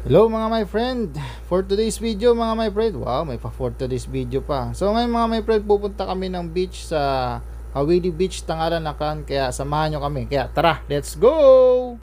Hello mga my friend, for today's video mga my friend, wow may pa for today's video pa. So ngayon mga my friend, pupunta kami ng beach sa Hawili Beach, Tangalan, Nakran. Kaya samahan nyo kami, kaya tara, let's go!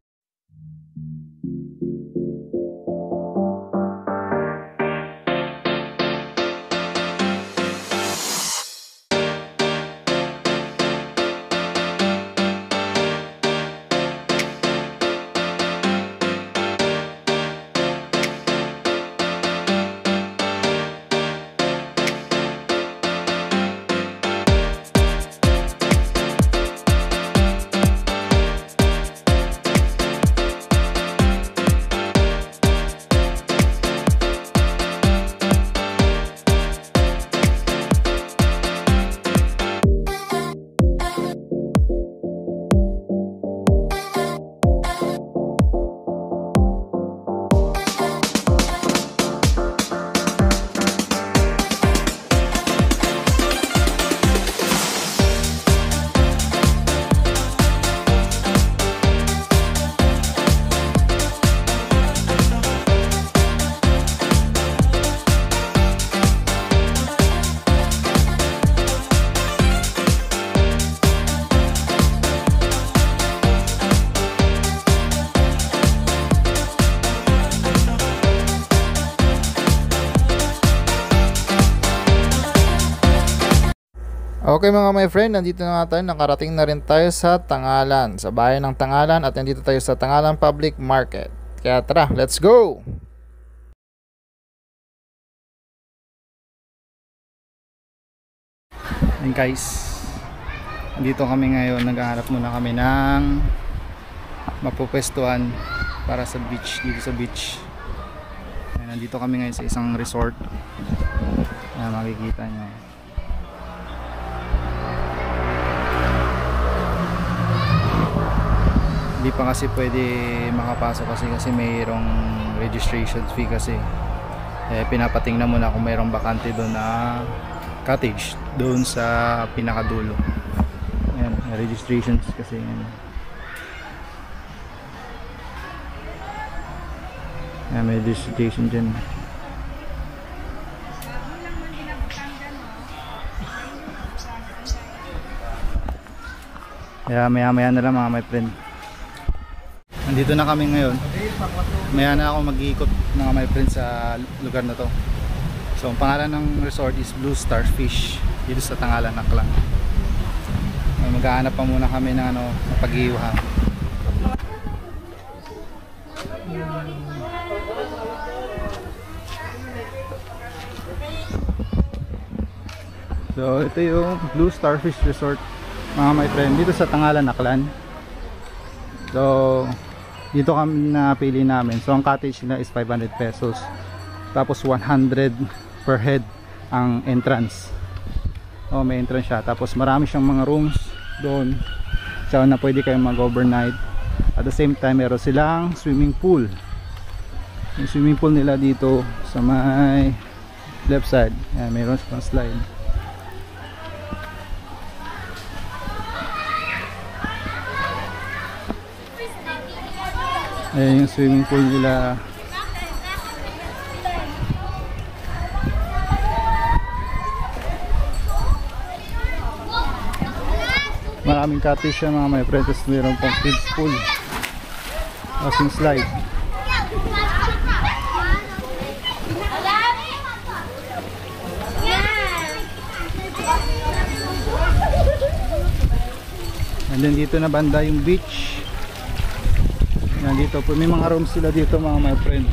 Okay mga my friend, nandito na nga tayo, nakarating na rin tayo sa Tangalan, sa bayan ng Tangalan, at nandito tayo sa Tangalan Public Market. Kaya tara, let's go! And guys, nandito kami ngayon, naghahanap muna kami ng mapupwestuhan para sa beach, dito sa beach. Ayan, nandito kami ngayon sa isang resort. Ayan, makikita nyo. Hindi pa kasi pwede makapasok kasi mayroong registration fee kasi. Pinapatingnan muna kung mayroong bakante doon na cottage doon sa pinakadulo. Ayan, registration kasi yan. Ayan, may registration dyan. Kaya maya na lang mga my friend. Nandito na kami ngayon. Maya na ako mag-iikot mga my friends sa lugar na to. So ang pangalan ng resort is Blue Star Fish, dito sa Tangalan, Nakran. Maghahanap pa muna kami ng pag-iuha. So ito yung Blue Star Fish Resort mga my friend, dito sa Tangalan, Nakran. So dito kami napili namin. So ang cottage nila is 500 pesos. Tapos 100 per head ang entrance. Oh, may entrance siya. Tapos marami siyang mga rooms doon. So na pwede kayong mag-overnight. At the same time, meron silang swimming pool. Yung swimming pool nila dito sa may left side. Yan, meron silang slide. Ayan yung swimming pool nila. Maraming cottage siya mga my friend. Tapos mayroon pang kids pool, kasing slide. And then dito na banda yung beach. Yan, dito po may mga rooms sila dito mga my friend.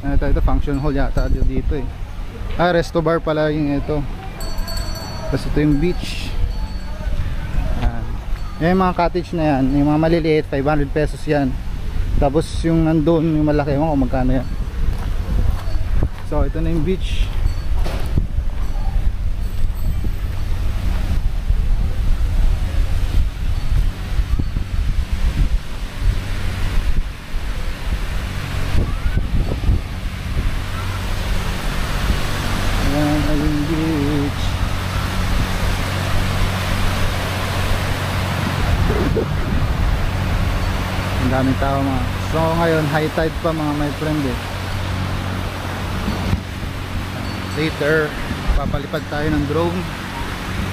Ito function hall yata dito eh. Resto bar pala yung ito. Tapos ito yung beach. Yan yung mga cottage na yan, yung mga maliliit 500 pesos yan. Tapos yung nandun, yung malaki mo kung magkano yan. So ito na yung beach. Ang daming tao mga So ngayon high tide pa mga my friend eh. Later papalipad tayo ng drone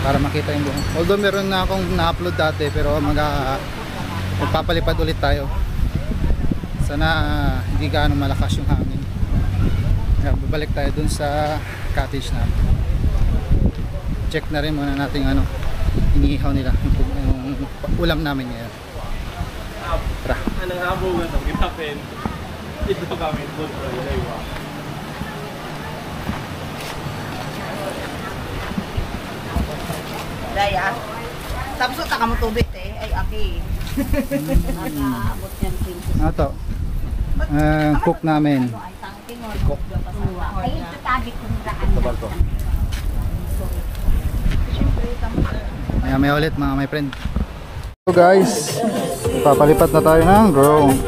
para makita yung buong. Although meron na akong na-upload dati, pero magpapalipad ulit tayo. Sana hindi gaano malakas yung hangin. Babalik tayo dun sa cottage natin. Check na rin muna natin ano inihaw nila yung ulam namin ngayon. Tara. Anong habong ito ginapin? Ito kami doon sa Ilaywa. Daya. Tapos taka mo tubig eh. Ay, aki. Nakaabot yan. Ito. Cook namin. Cook. Ay, ito tabi kong daan. May ulit mga my friend. So guys, papalipat na tayo ng drone.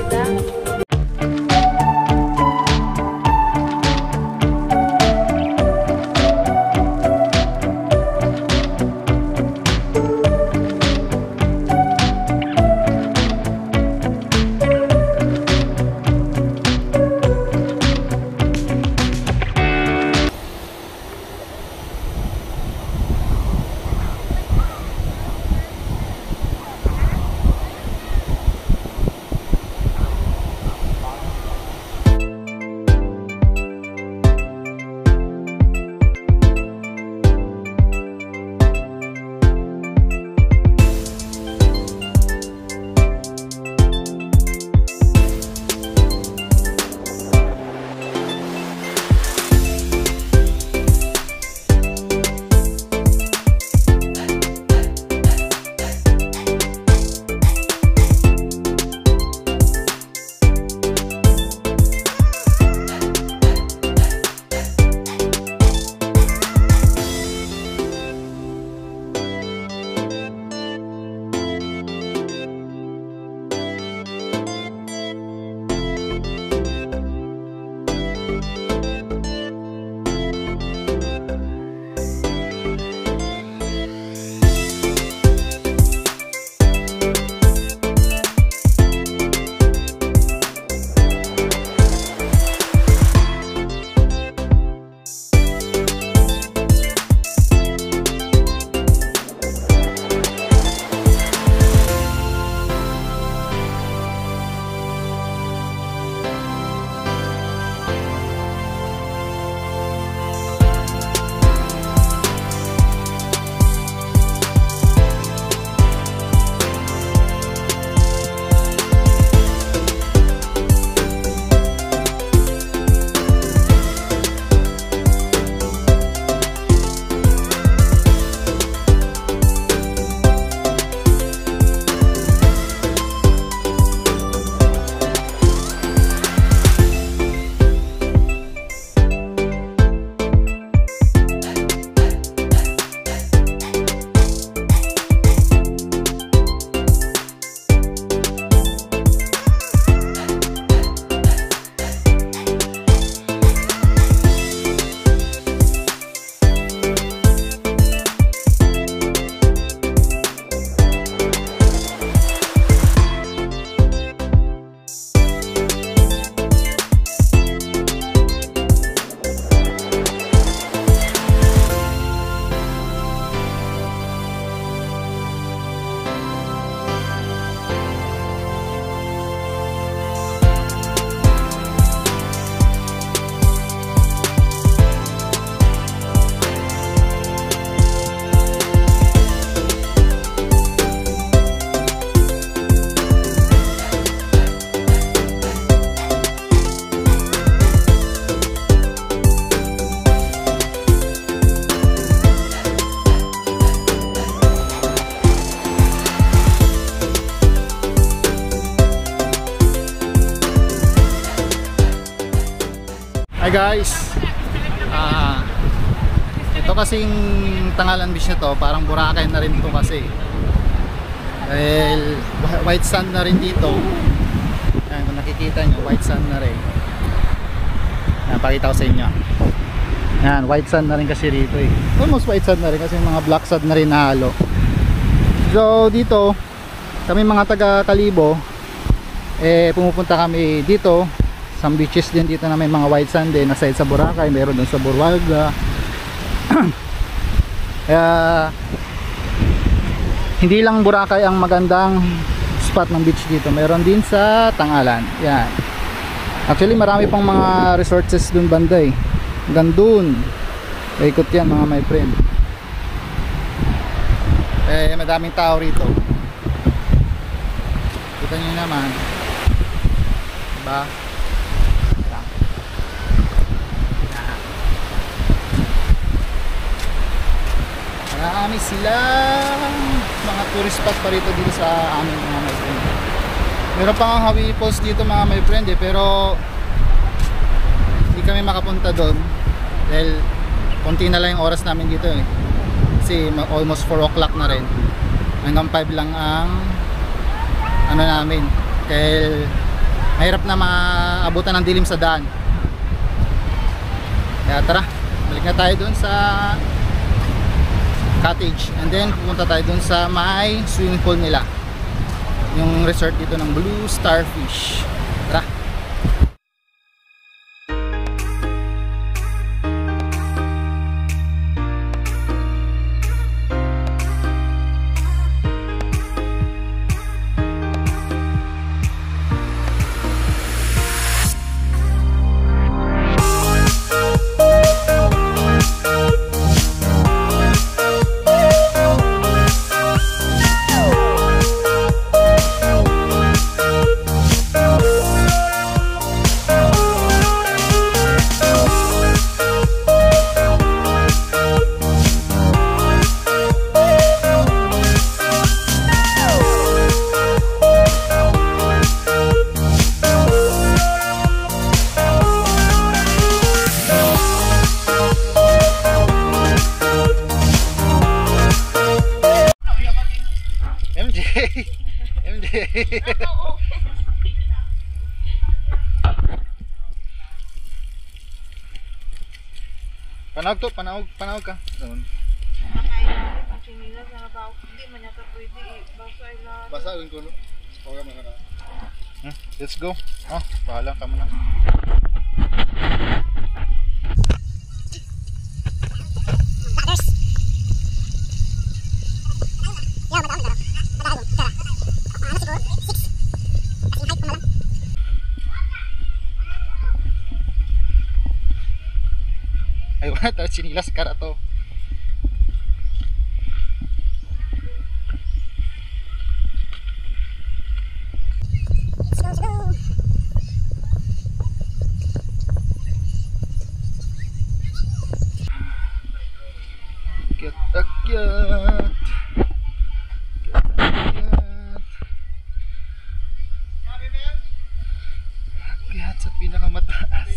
Hi guys, ito kasing Tangalan Beach na to, parang Boracay na rin to kasi dahil white sand na rin dito. Ayan, kung nakikita nyo, white sand na rin. Ayan, pakita ko sa inyo. Ayan, white sand na rin kasi rito eh. Almost white sand na rin kasi mga black sand na rin na halo. So dito kami mga taga Kalibo, pumupunta kami dito. Some beaches din dito na may mga white sand din, aside sa Boracay, meron dun sa Buruaga. Hindi lang Boracay ang magandang spot ng beach dito, meron din sa Tangalan. Yan. Actually marami pang mga resorts dun banda eh. Gandun. Ikot yan mga my friend. Madaming tao rito. Kita nyo naman. Diba? Marami silang mga tourist spot pa rito dito sa amin mga my friend. Meron pa nga Hawi Falls dito mga my friend pero hindi kami makapunta doon dahil konti na lang yung oras namin dito eh. Kasi almost 4 o'clock na rin, hanggang 5 lang ang ano namin, dahil mahirap na maabutan ng dilim sa daan. Kaya tara, balik na tayo dun sa cottage and then pupunta tayo dun sa may swimming pool nila, yung resort dito ng Blue Starfish. Tara. Panawag to, panawag ka. Basagin ko no. Let's go. Oh, bahala ka muna. Ay, wala tayo sinilas kara to. Akyat. Akyat sa pinakamataas.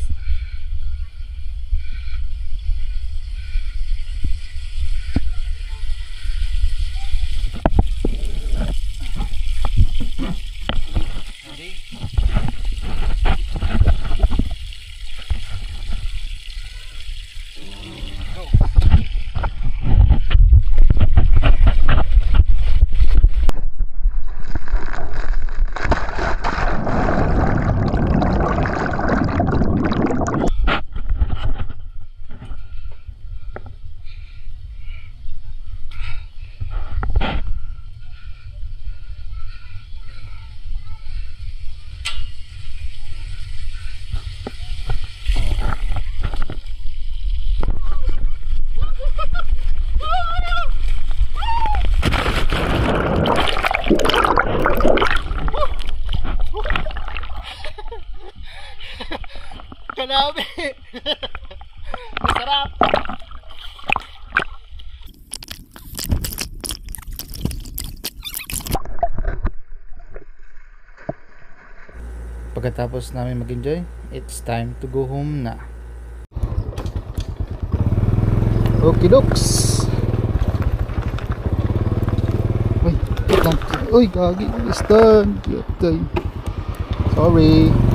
Kanabi. Masarap. Pagkatapos namin mag-enjoy, it's time to go home na. Okay, doks. Uy, gagi. Stand. Sorry.